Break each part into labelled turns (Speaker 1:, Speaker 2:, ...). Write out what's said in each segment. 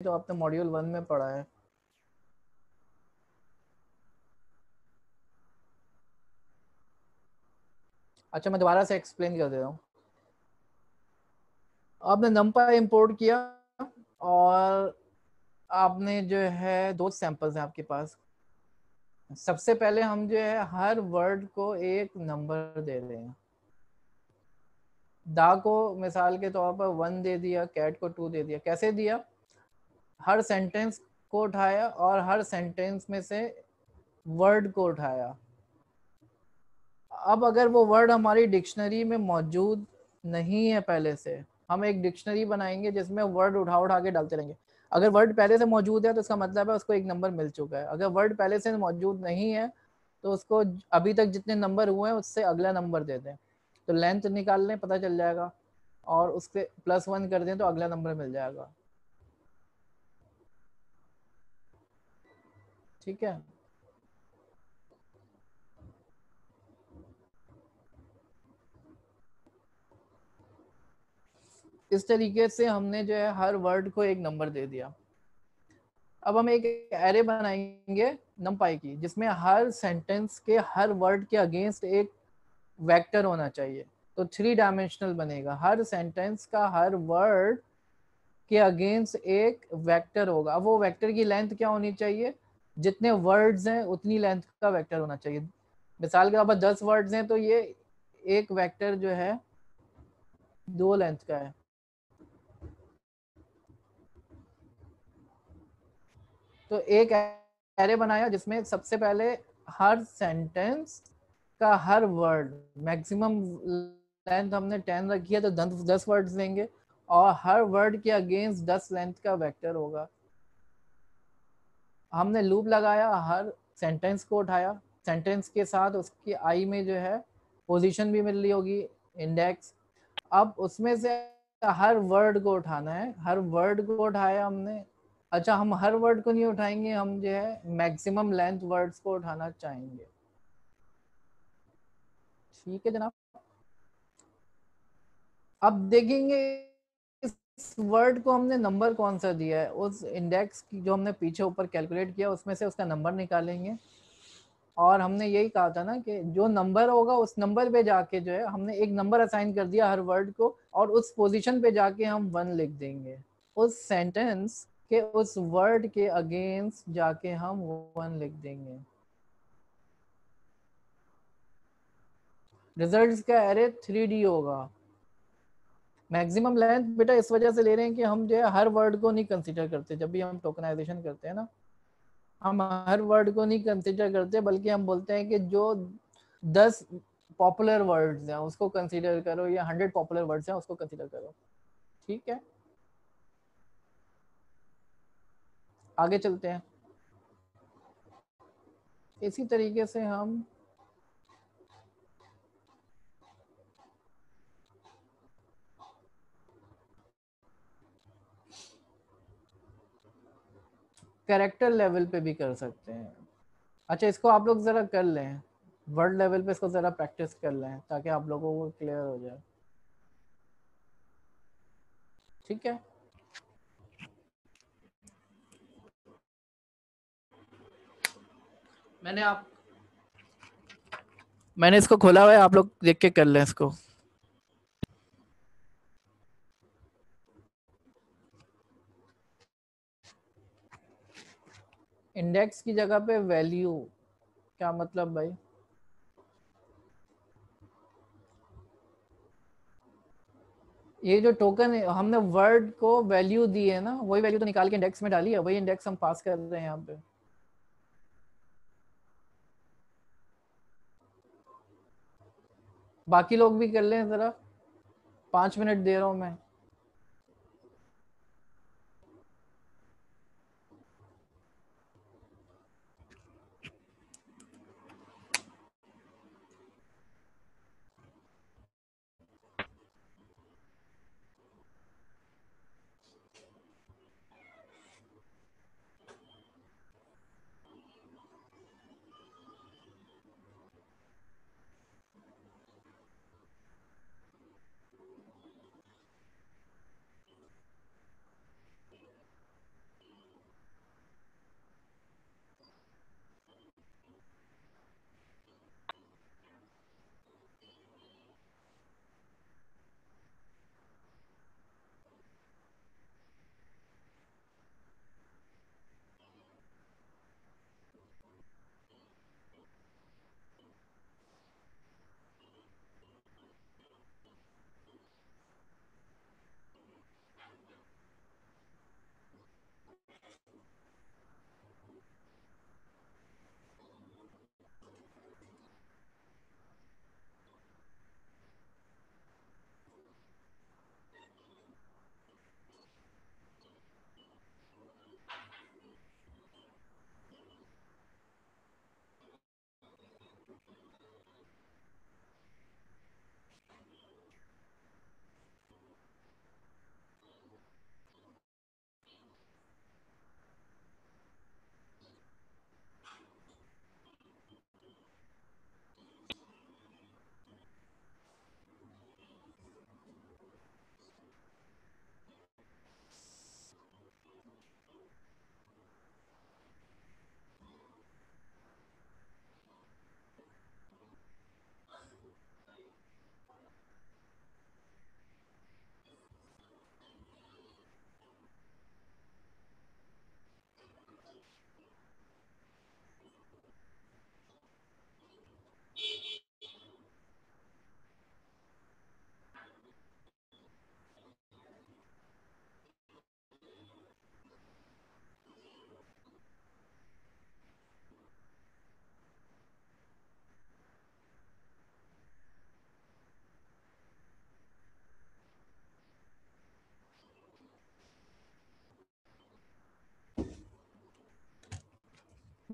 Speaker 1: तो आपने मॉड्यूल 1 में पढ़ा है। अच्छा, मैं दोबारा से एक्सप्लेन कर दे रहा हूँ। आपने नमपा इंपोर्ट किया और आपने जो है दो सैंपल्स हैं आपके पास। सबसे पहले हम जो है हर वर्ड को एक नंबर दे रहे हैं। दा को मिसाल के तौर पर 1 दे दिया, कैट को 2 दे दिया। कैसे दिया? हर सेंटेंस को उठाया और हर सेंटेंस में से वर्ड को उठाया। अब अगर वो वर्ड हमारी डिक्शनरी में मौजूद नहीं है पहले से, हम एक डिक्शनरी बनाएंगे जिसमें वर्ड उठा उठा के डालते रहेंगे। अगर वर्ड पहले से मौजूद है तो इसका मतलब है उसको एक नंबर मिल चुका है। अगर वर्ड पहले से मौजूद नहीं है तो उसको अभी तक जितने नंबर हुए हैं उससे अगला नंबर दे दें, तो लेंथ निकाल लें, पता चल जाएगा, और उसके +1 कर दें तो अगला नंबर मिल जाएगा। ठीक है। इस तरीके से हमने जो है हर वर्ड को एक नंबर दे दिया। अब हम एक एरे बनाएंगे नमपाई की, जिसमें हर सेंटेंस के हर वर्ड के अगेंस्ट एक वेक्टर होना चाहिए। तो 3 डायमेंशनल बनेगा। हर सेंटेंस का हर वर्ड के अगेंस्ट एक वेक्टर होगा। अब वो वेक्टर की लेंथ क्या होनी चाहिए? जितने वर्ड्स हैं उतनी लेंथ का वेक्टर होना चाहिए। मिसाल के तौर पर 10 वर्ड्स हैं तो ये एक वेक्टर जो है 2 लेंथ का है। तो एक एरे बनाया जिसमें सबसे पहले हर सेंटेंस का हर वर्ड, मैक्सिमम लेंथ हमने 10 रखी है तो 10 वर्ड्स लेंगे और हर वर्ड के अगेंस्ट 10 लेंथ का वेक्टर होगा। हमने लूप लगाया, हर सेंटेंस को उठाया, सेंटेंस के साथ उसकी आई में जो है पोजीशन भी मिल रही होगी, इंडेक्स। अब उसमें से हर वर्ड को उठाना है। हर वर्ड को उठाया हमने। अच्छा, हम हर वर्ड को नहीं उठाएंगे, हम जो है मैक्सिमम लेंथ वर्ड्स को उठाना चाहेंगे। ठीक है जनाब। अब देखेंगे इस वर्ड को हमने नंबर कौन सा दिया है। उस इंडेक्स की जो हमने पीछे ऊपर कैलकुलेट किया उसमें से उसका नंबर निकालेंगे। और हमने यही कहा था ना कि जो नंबर होगा उस नंबर पे जाके जो है हमने एक नंबर असाइन कर दिया हर वर्ड को, और उस पोजीशन पे जाके हम 1 लिख देंगे। उस सेंटेंस के उस वर्ड के अगेंस्ट जाके हम 1 लिख देंगे। रिजल्ट्स का एरे 3D होगा। मैक्सिमम लेंथ बेटा इस वजह से ले रहे हैं कि हम जो है हर वर्ड को नहीं कंसीडर करते। जब भी हम टोकनाइजेशन करते हैं ना, हम हर वर्ड को नहीं कंसीडर करते, बल्कि हम बोलते हैं कि जो 10 पॉपुलर वर्ड्स हैं उसको कंसीडर करो, या 100 पॉपुलर वर्ड्स हैं उसको कंसीडर करो। ठीक है, आगे चलते हैं। इसी तरीके से हम कैरेक्टर लेवल पे भी कर सकते हैं। अच्छा, इसको आप लोग ज़रा कर लें, वर्ड लेवल पे इसको ज़रा प्रैक्टिस कर लें ताकि आप लोगों को क्लियर हो जाए। ठीक है, मैंने मैंने इसको खोला हुआ है, आप लोग देख के कर लें इसको। इंडेक्स की जगह पे वैल्यू, क्या मतलब भाई? ये जो टोकन है, हमने वर्ड को वैल्यू दी है ना, वही वैल्यू तो निकाल के इंडेक्स में डाली है, वही इंडेक्स हम पास कर रहे हैं यहाँ पे। बाकी लोग भी कर लें ज़रा, 5 मिनट दे रहा हूँ मैं।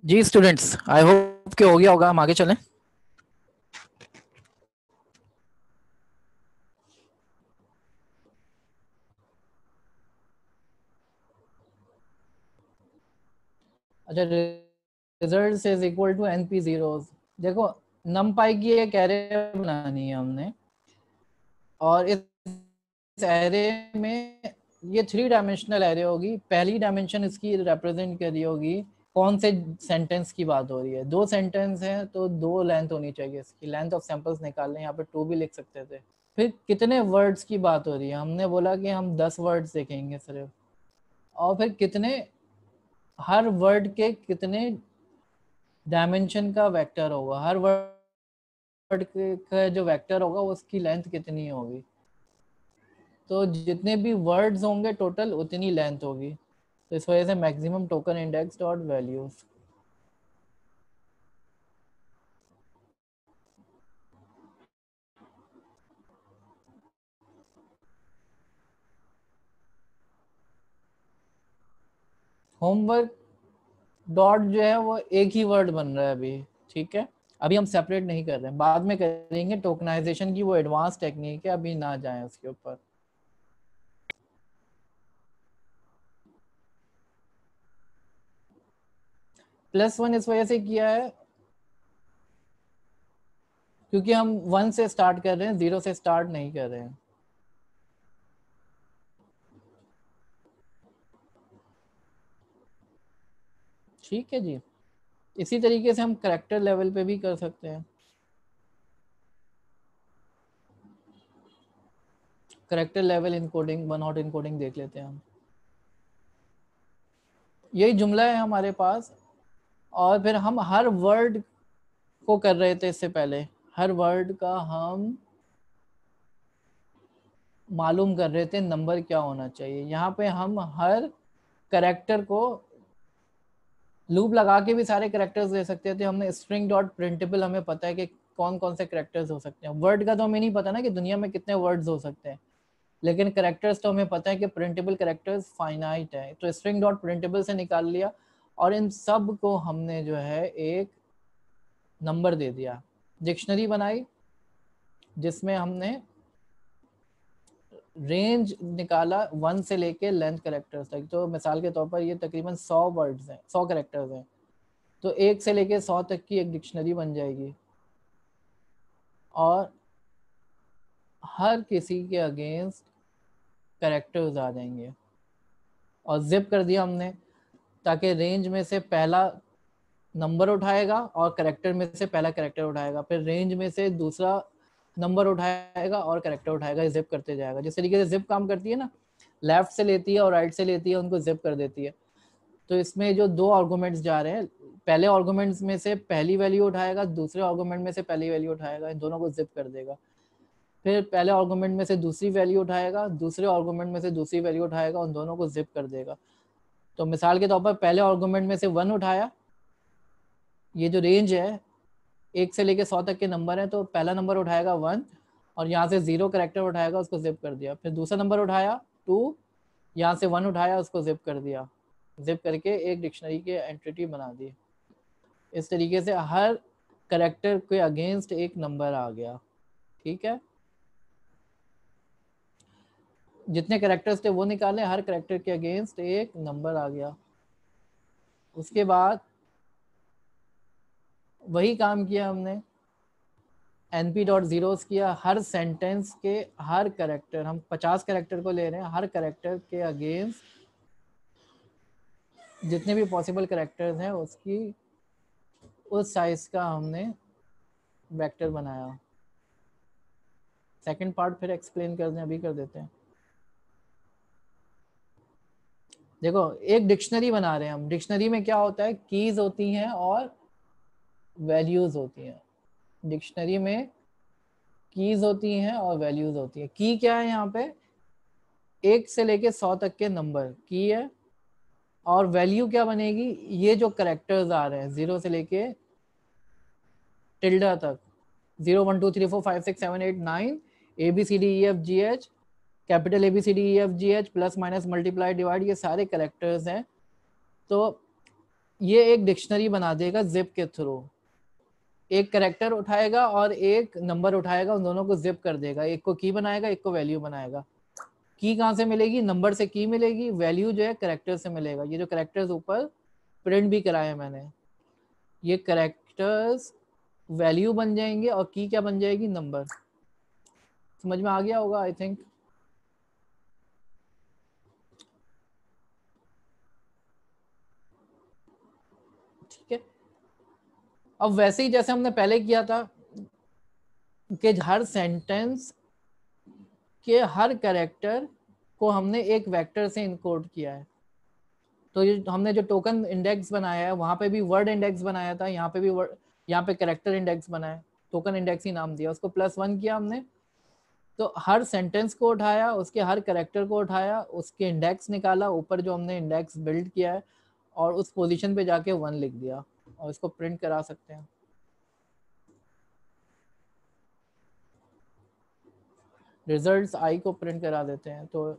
Speaker 1: जी स्टूडेंट्स, आई होप कि हो गया होगा, हम आगे चलें। अच्छा, result is equal to np zeros. देखो, नमपाई की एक एरे बनानी है हमने, और इस एरे में ये 3 डायमेंशनल एरे होगी। पहली डायमेंशन इसकी रिप्रेजेंट करी होगी कौन से सेंटेंस की बात हो रही है। 2 सेंटेंस है तो 2 लेंथ होनी चाहिए इसकी। लेंथ ऑफ सैंपल्स निकाल लें, यहाँ पे 2 भी लिख सकते थे। फिर कितने वर्ड्स की बात हो रही है, हमने बोला कि हम 10 वर्ड्स देखेंगे सिर्फ। और फिर कितने, हर वर्ड के कितने डायमेंशन का वेक्टर होगा, हर वर्ड का जो वेक्टर होगा उसकी लेंथ कितनी होगी। तो जितने भी वर्ड्स होंगे टोटल उतनी लेंथ होगी। तो इस वजह से maximum token index dot values. Homework dot जो है वो एक ही वर्ड बन रहा है अभी, ठीक है। अभी हम सेपरेट नहीं कर रहे हैं, बाद में करेंगे। टोकनाइजेशन की वो एडवांस टेक्निक है, अभी ना जाएं उसके ऊपर। +1 इस वजह से किया है क्योंकि हम 1 से स्टार्ट कर रहे हैं, 0 से स्टार्ट नहीं कर रहे हैं। ठीक है जी। इसी तरीके से हम करेक्टर लेवल पे भी कर सकते हैं। Character level encoding, one hot encoding देख लेते हैं हम। यही जुमला है हमारे पास, और फिर हम हर वर्ड को कर रहे थे इससे पहले। हर वर्ड का हम मालूम कर रहे थे नंबर क्या होना चाहिए। यहाँ पे हम हर करेक्टर को लूप लगा के भी सारे करेक्टर्स दे सकते थे। हमने स्ट्रिंग डॉट प्रिंटेबल, हमें पता है कि कौन कौन से करेक्टर्स हो सकते हैं। वर्ड का तो हमें नहीं पता ना कि दुनिया में कितने वर्ड्स हो सकते हैं, लेकिन करेक्टर्स तो हमें पता है कि प्रिंटेबल करेक्टर्स फाइनाइट है। तो स्ट्रिंग डॉट प्रिंटेबल से निकाल लिया, और इन सब को हमने जो है एक नंबर दे दिया। डिक्शनरी बनाई जिसमें हमने रेंज निकाला 1 से लेके लेंथ करेक्टर्स तक। तो मिसाल के तौर पर ये तकरीबन 100 वर्ड्स हैं, 100 करेक्टर्स हैं। तो 1 से लेके 100 तक की एक डिक्शनरी बन जाएगी, और हर किसी के अगेंस्ट करेक्टर्स आ जाएंगे। और जिप कर दिया हमने, ताकि रेंज में से पहला नंबर उठाएगा और करेक्टर में से पहला करेक्टर उठाएगा, फिर रेंज में से दूसरा नंबर उठाएगा और करेक्टर उठाएगा, जिप करते जाएगा। जिस तरीके से जिप काम करती है ना, लेफ्ट से लेती है और राइट से लेती है, उनको जिप कर देती है। तो इसमें जो 2 आर्गुमेंट्स जा रहे हैं, पहले आर्गुमेंट्स में से पहली वैल्यू उठाएगा, दूसरे आर्गुमेंट में से पहली वैल्यू उठाएगा, इन दोनों को जिप कर देगा। फिर पहले आर्गुमेंट में से दूसरी वैल्यू उठाएगा, दूसरे आर्गुमेंट में से दूसरी वैल्यू उठाएगा, उन दोनों को जिप कर देगा। तो मिसाल के तौर पर पहले आर्गुमेंट में से 1 उठाया, ये जो रेंज है 1 से लेके 100 तक के नंबर है, तो पहला नंबर उठाएगा 1, और यहाँ से 0 करेक्टर उठाएगा, उसको जिप कर दिया। फिर दूसरा नंबर उठाया 2, यहाँ से 1 उठाया, उसको जिप कर दिया। जिप करके एक डिक्शनरी के एंटिटी बना दी। इस तरीके से हर करेक्टर के अगेंस्ट एक नंबर आ गया, ठीक है। जितने करेक्टर्स थे वो निकाले, हर करेक्टर के अगेंस्ट एक नंबर आ गया। उसके बाद वही काम किया हमने, np.zeros किया। हर सेंटेंस के हर करेक्टर, हम 50 करेक्टर को ले रहे हैं, हर करेक्टर के अगेंस्ट जितने भी पॉसिबल करेक्टर्स हैं उसकी उस साइज का हमने वेक्टर बनाया। सेकंड पार्ट फिर एक्सप्लेन कर दें, अभी कर देते हैं। देखो, एक डिक्शनरी बना रहे हैं हम। डिक्शनरी में क्या होता है, कीज होती हैं और वैल्यूज होती हैं। डिक्शनरी में कीज होती हैं और वैल्यूज होती है। की क्या है, यहाँ पे 1 से लेके 100 तक के नंबर की है, और वैल्यू क्या बनेगी, ये जो करेक्टर्स आ रहे हैं 0 से लेके टिल्डा तक, 0 1 2 3 4 5 6 7 8 9 ABCDEFGH, capital ABCDEFGH, plus minus multiply divide, ये सारे करेक्टर्स हैं। तो ये एक डिक्शनरी बना देगा जिप के थ्रू। एक करेक्टर उठाएगा और एक नंबर उठाएगा, उन दोनों को जिप कर देगा, एक को की बनाएगा, एक को वैल्यू बनाएगा। की कहाँ से मिलेगी? नंबर से की मिलेगी, वैल्यू जो है करेक्टर से मिलेगा। ये जो करेक्टर्स ऊपर प्रिंट भी कराए हैं मैंने, ये करेक्टर्स वैल्यू बन जाएंगे और की क्या बन जाएगी? नंबर। समझ में आ गया होगा आई थिंक। ठीक है, अब वैसे ही जैसे हमने पहले किया था कि हर सेंटेंस के हर कैरेक्टर को हमने एक वेक्टर से इनकोड किया है। तो ये हमने जो टोकन इंडेक्स बनाया है, वहां पे भी वर्ड इंडेक्स बनाया था, यहाँ पे भी वर्ड, यहाँ पे कैरेक्टर इंडेक्स बनाया, टोकन इंडेक्स ही नाम दिया उसको, +1 किया हमने। तो हर सेंटेंस को उठाया, उसके हर कैरेक्टर को उठाया, उसके इंडेक्स निकाला, ऊपर जो हमने इंडेक्स बिल्ड किया है, और उस पोजीशन पे जाके 1 लिख दिया, और इसको प्रिंट करा सकते हैं। रिजल्ट्स आई को प्रिंट करा देते हैं। तो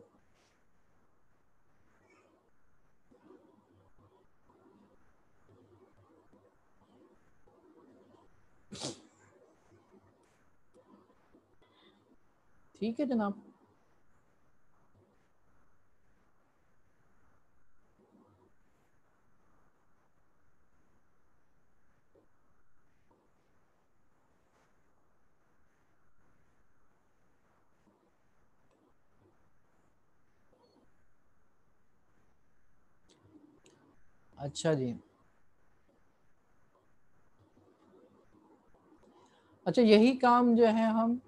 Speaker 1: ठीक है जनाब। अच्छा जी, अच्छा यही काम जो है हम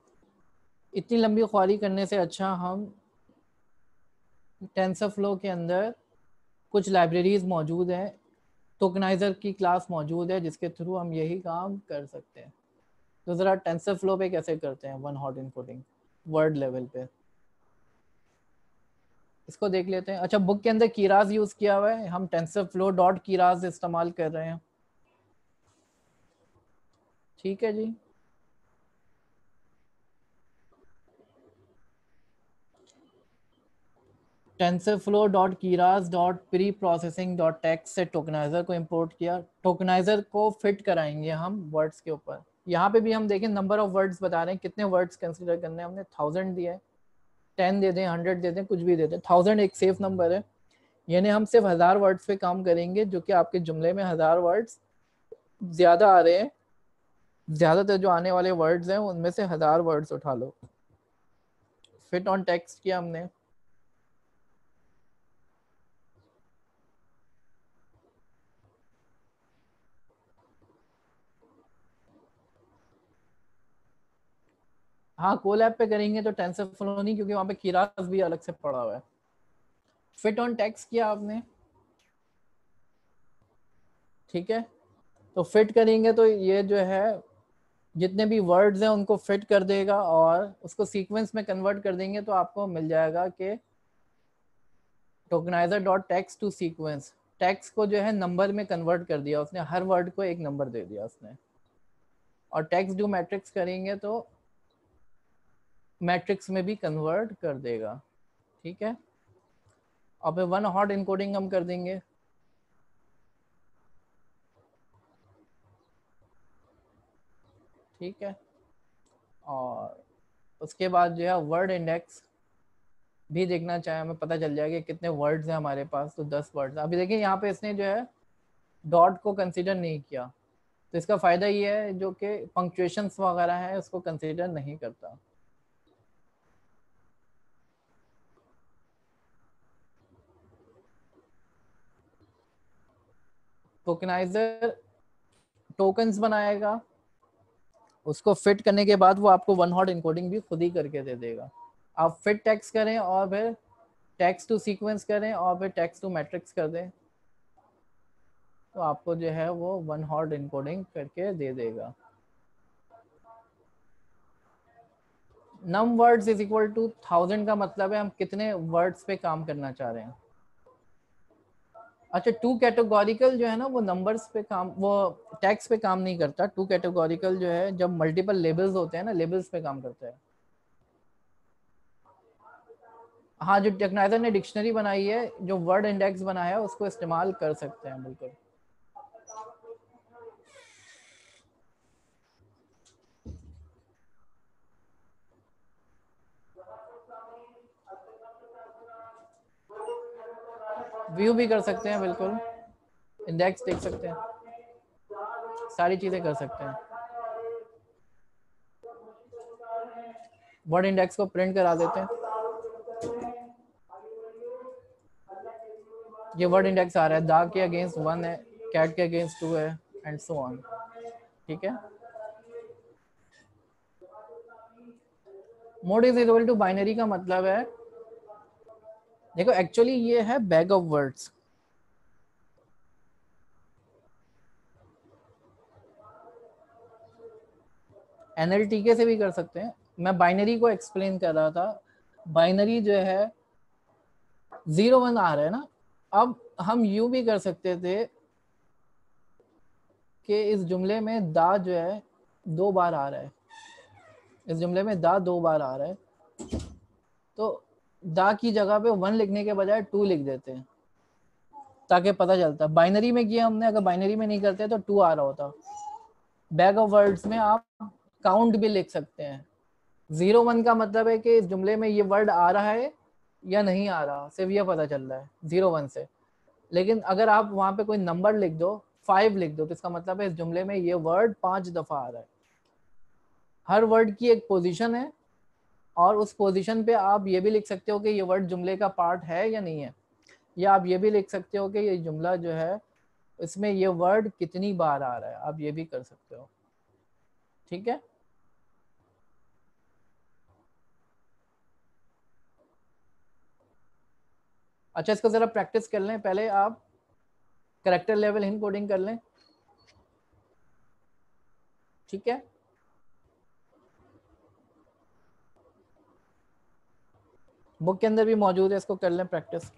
Speaker 1: इतनी लंबी ख्वारी करने से अच्छा हम टेंसरफ्लो के अंदर कुछ लाइब्रेरीज मौजूद हैं, टोकनाइजर की क्लास मौजूद है जिसके थ्रू हम यही काम कर सकते हैं। तो ज़रा टेंसरफ्लो पे कैसे करते हैं one hot encoding word level पे, इसको देख लेते हैं। अच्छा, बुक के अंदर कीराज यूज़ किया हुआ है, हम टेंसरफ्लो डॉट कीराज इस्तेमाल कर रहे हैं। ठीक है जी। TensorFlow.keras.preprocessing.text से टोकनाइजर को इंपोर्ट किया, टोकनाइजर को फिट कराएंगे हम वर्ड्स के ऊपर। यहाँ पे भी हम देखें नंबर ऑफ वर्ड्स बता रहे हैं, कितने वर्ड्स कंसिडर करने हैं हमने। 1000 दिया है, 10 दे दें, 100 दे दें, कुछ भी दे दें। 1000 एक सेफ नंबर है, यानी हम सिर्फ 1000 वर्ड्स पे काम करेंगे, जो कि आपके जुमले में 1000 वर्ड्स ज़्यादा आ रहे हैं। ज़्यादातर जो आने वाले वर्ड्स हैं उनमें से 1000 वर्ड्स उठा लो। फिट ऑन टेक्स्ट किया हमने। हाँ, कोलैब पे करेंगे तो टेंसरफ्लो नहीं, क्योंकि वहाँ पे कीरास भी अलग से पड़ा हुआ है। फिट ऑन टेक्स्ट किया आपने, ठीक है। तो फिट करेंगे तो ये जो है जितने भी वर्ड्स हैं उनको फिट कर देगा, और उसको सीक्वेंस में कन्वर्ट कर देंगे तो आपको मिल जाएगा कि tokenizer dot text to sequence. Text को जो है नंबर में कन्वर्ट कर दिया उसने, हर वर्ड को एक नंबर दे दिया उसने। और टेक्स्ट डू मैट्रिक्स करेंगे तो मैट्रिक्स में भी कन्वर्ट कर देगा। ठीक है, और फिर वन हॉट इनकोडिंग हम कर देंगे। ठीक है, और उसके बाद जो है वर्ड इंडेक्स भी देखना चाहे, हमें पता चल जाएगा कितने वर्ड्स हैं हमारे पास। तो 10 वर्ड्स। अभी देखिए यहाँ पे इसने जो है डॉट को कंसीडर नहीं किया, तो इसका फ़ायदा ये है जो कि पंक्चुएशंस वगैरह है उसको कंसीडर नहीं करता। टोकनाइजर टोकन्स बनाएगा, उसको फिट करने के बाद वो आपको वन हॉट इनकोडिंग भी खुद ही करके दे देगा। आप फिट टेक्स्ट करें और फिर टेक्स्ट टू सीक्वेंस करें और फिर टेक्स्ट टू मैट्रिक्स कर दें, तो आपको जो है वो वन हॉट इनकोडिंग करके दे देगा। नम वर्ड्स इज इक्वल टू 1000 का मतलब है हम कितने वर्ड्स पे काम करना चाह रहे हैं। अच्छा, टू कैटेगोरिकल जो है ना वो नंबर्स पे काम, वो टैक्स पे काम नहीं करता। टू कैटेगोरिकल जो है जब मल्टीपल लेबल्स होते हैं ना, लेबल्स पे काम करता है। हाँ, जो टेक्नाइजर ने डिक्शनरी बनाई है, जो वर्ड इंडेक्स बनाया है, उसको इस्तेमाल कर सकते हैं बिल्कुल। व्यू भी कर सकते हैं, बिल्कुल इंडेक्स देख सकते हैं, सारी चीज़ें कर सकते हैं। वर्ड इंडेक्स को प्रिंट करा देते हैं। ये वर्ड इंडेक्स आ रहा है, दा के अगेंस्ट 1 है, कैट के अगेंस्ट 2 है, एंड सो ऑन। ठीक है, mode is equal to binary का मतलब है, देखो एक्चुअली ये है बैग ऑफ वर्ड्स। एनएलटीके से भी कर सकते हैं, मैं बाइनरी को एक्सप्लेन कर रहा था। बाइनरी जो है 0 1 आ रहा है ना, अब हम यूं भी कर सकते थे कि इस जुमले में दा जो है 2 बार आ रहा है, इस जुमले में दा 2 बार आ रहा है, तो दा की जगह पे 1 लिखने के बजाय 2 लिख देते हैं ताकि पता चलता। बाइनरी में किया हमने, अगर बाइनरी में नहीं करते तो 2 आ रहा होता। बैग ऑफ वर्ड्स में आप काउंट भी लिख सकते हैं। 0 1 का मतलब है कि इस जुमले में ये वर्ड आ रहा है या नहीं आ रहा, सिर्फ ये पता चल रहा है 0 1 से। लेकिन अगर आप वहां पे कोई नंबर लिख दो, 5 लिख दो, तो इसका मतलब है इस जुमले में ये वर्ड 5 दफा आ रहा है। हर वर्ड की एक पोजीशन है, और उस पोजीशन पे आप ये भी लिख सकते हो कि ये वर्ड जुमले का पार्ट है या नहीं है, या आप ये भी लिख सकते हो कि ये जुमला जो है इसमें ये वर्ड कितनी बार आ रहा है, आप ये भी कर सकते हो। ठीक है, अच्छा इसको जरा प्रैक्टिस कर लें, पहले आप करेक्टर लेवल इन कोडिंग कर लें। ठीक है, बुक के अंदर भी मौजूद है, इसको कर लें प्रैक्टिस।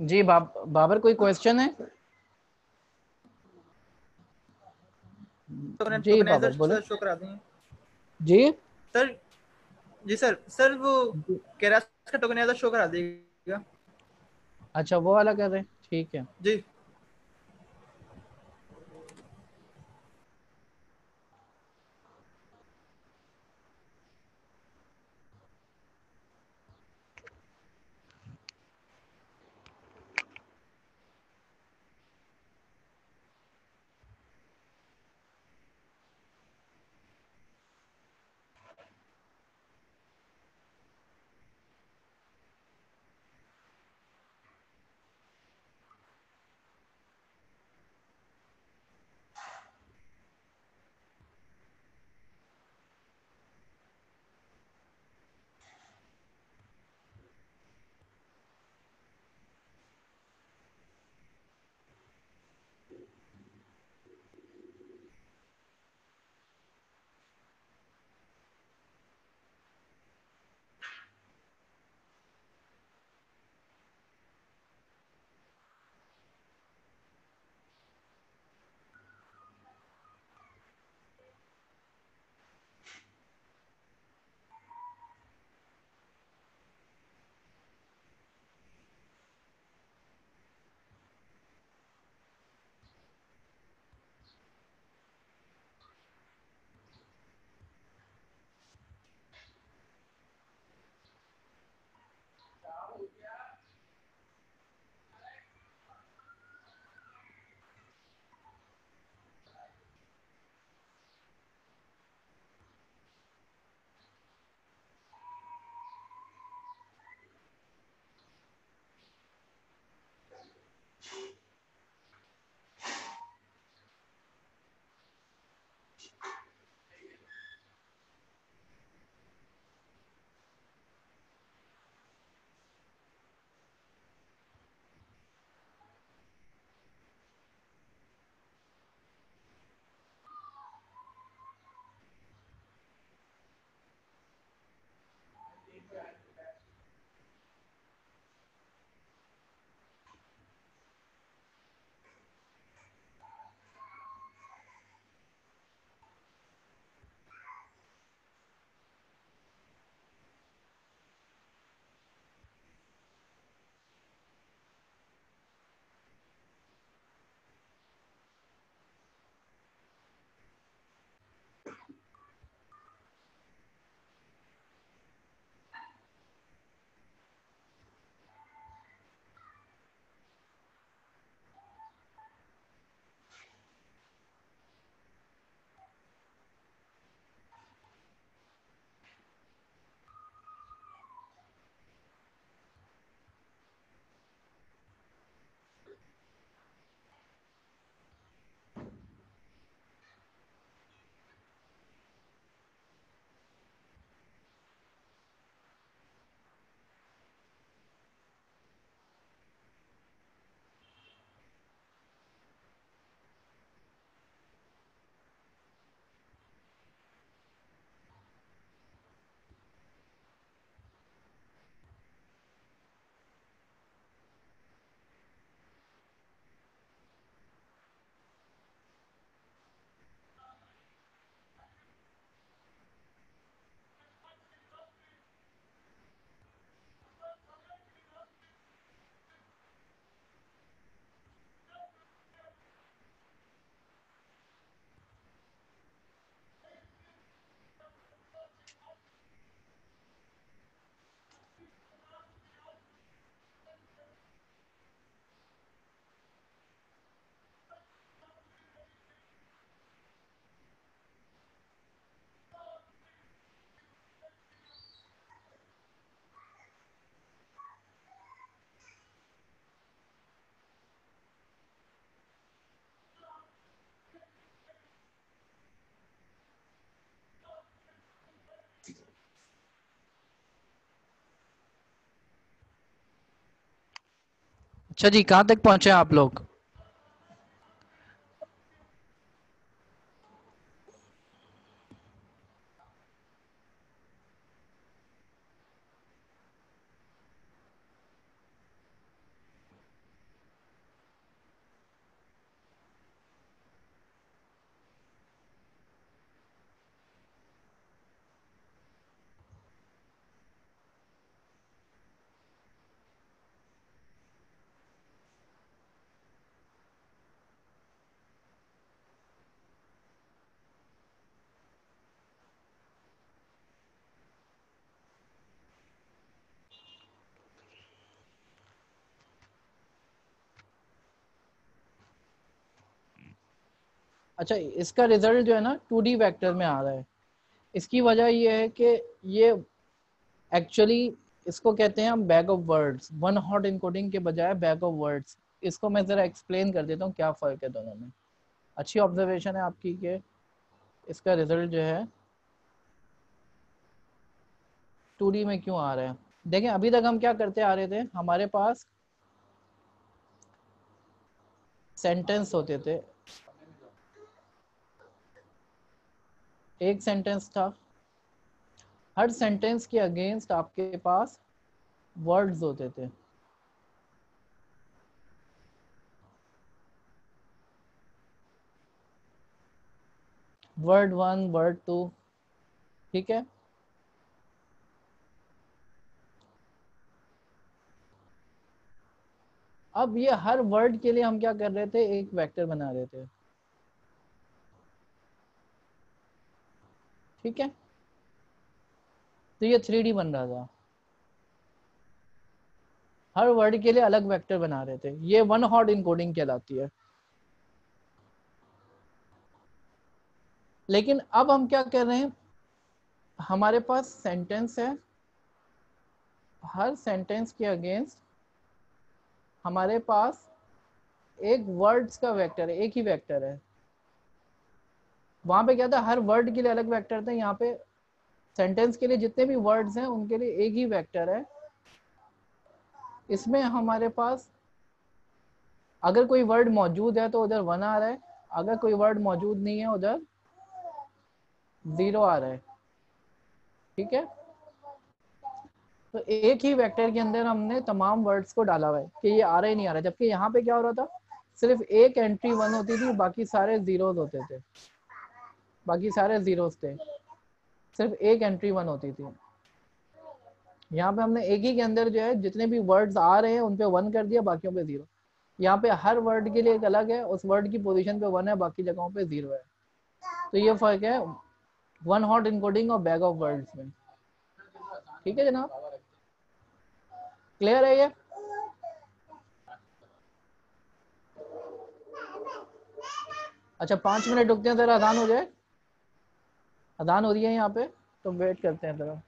Speaker 1: जी बाबर, कोई क्वेश्चन है? जी बाबर
Speaker 2: टोकनाइजर
Speaker 1: बोले।
Speaker 2: सर शो करा दें
Speaker 1: जी
Speaker 2: सर। जी सर, सर वो केरास का टोकनाइजर शो करा देगा।
Speaker 1: अच्छा, वो वाला कर रहे हैं, ठीक है।
Speaker 2: जी।
Speaker 1: अच्छा जी, कहाँ तक पहुंचे आप लोग? अच्छा, इसका रिजल्ट जो है ना 2D वेक्टर में आ रहा है। इसकी वजह ये है कि ये एक्चुअली इसको कहते हैं हम bag of words, one hot encoding के बजाय बैग ऑफ वर्ड्स। इसको मैं ज़रा एक्सप्लेन कर देता हूँ क्या फ़र्क है दोनों में। अच्छी ऑब्जर्वेशन है आपकी कि इसका रिजल्ट जो है 2D में क्यों आ रहा है। देखें, अभी तक हम क्या करते आ रहे थे, हमारे पास सेंटेंस होते थे, एक सेंटेंस था, हर सेंटेंस के अगेंस्ट आपके पास वर्ड्स होते थे। वर्ड 1, वर्ड 2, ठीक है। अब ये हर वर्ड के लिए हम क्या कर रहे थे, एक वेक्टर बना रहे थे, ठीक है। तो ये 3D बन रहा था, हर वर्ड के लिए अलग वेक्टर बना रहे थे। ये वन हॉट इनकोडिंग कहलाती है। लेकिन अब हम क्या कर रहे हैं, हमारे पास सेंटेंस है, हर सेंटेंस के अगेंस्ट हमारे पास एक वर्ड्स का वेक्टर है, एक ही वेक्टर है। वहां पे क्या था, हर वर्ड के लिए अलग वेक्टर था, यहाँ पे सेंटेंस के लिए जितने भी वर्ड्स हैं उनके लिए एक ही वेक्टर है। इसमें हमारे पास अगर कोई वर्ड मौजूद है तो उधर 1 आ रहा है, अगर कोई वर्ड मौजूद नहीं है उधर 0 आ रहा है, ठीक है। तो एक ही वेक्टर के अंदर हमने तमाम वर्ड्स को डाला हुआ है कि ये आ रहा ही नहीं आ रहा, जबकि यहाँ पे क्या हो रहा था, सिर्फ एक एंट्री 1 होती थी, बाकी सारे जीरोज होते थे, बाकी सारे जीरोज थे, सिर्फ एक एंट्री 1 होती थी। यहाँ पे हमने एक ही के अंदर जो है जितने भी वर्ड्स आ रहे हैं उन पे 1 कर दिया, बाकियों पे 0। यहाँ पे हर वर्ड के लिए एक अलग है, उस वर्ड की पोजीशन पे 1 है, बाकी जगहों पे 0 है। तो ये फर्क है वन हॉट इनकोडिंग और बैग ऑफ वर्ड्स में, ठीक है जनाब, क्लियर है ये। अच्छा, 5 मिनट रुकते हैं, जरा अजान हो जाए, अजान हो रही है यहाँ पे, तो वेट करते हैं जरा।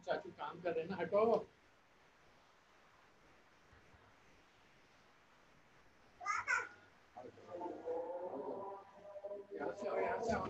Speaker 1: चाचू काम कर रहे हैं ना, हटो। यहाँ से आओ।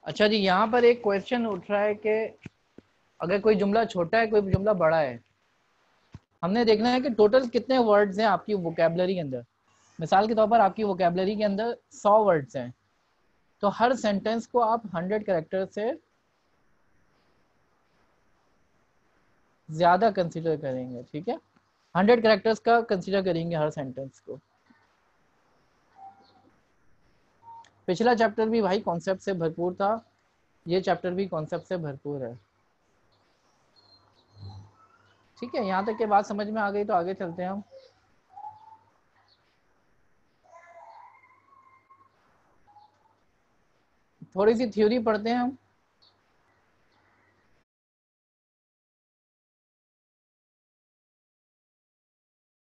Speaker 1: अच्छा जी, यहाँ पर एक क्वेश्चन उठ रहा है कि अगर कोई जुमला छोटा है, कोई जुमला बड़ा है, हमने देखना है कि टोटल कितने वर्ड्स हैं आपकी वोकेबलरी के अंदर। मिसाल के तौर पर आपकी वोकेबलरी के अंदर 100 वर्ड्स हैं, तो हर सेंटेंस को आप 100 कैरेक्टर से ज्यादा कंसीडर करेंगे, ठीक है। 100 कैरेक्टर्स का कंसीडर करेंगे हर सेंटेंस को। पिछला चैप्टर भी भाई कॉन्सेप्ट से भरपूर था, ये चैप्टर भी कॉन्सेप्ट से भरपूर है, ठीक है। यहाँ तक के बात समझ में आ गई तो आगे चलते हैं हम। थोड़ी सी थ्योरी पढ़ते हैं हम।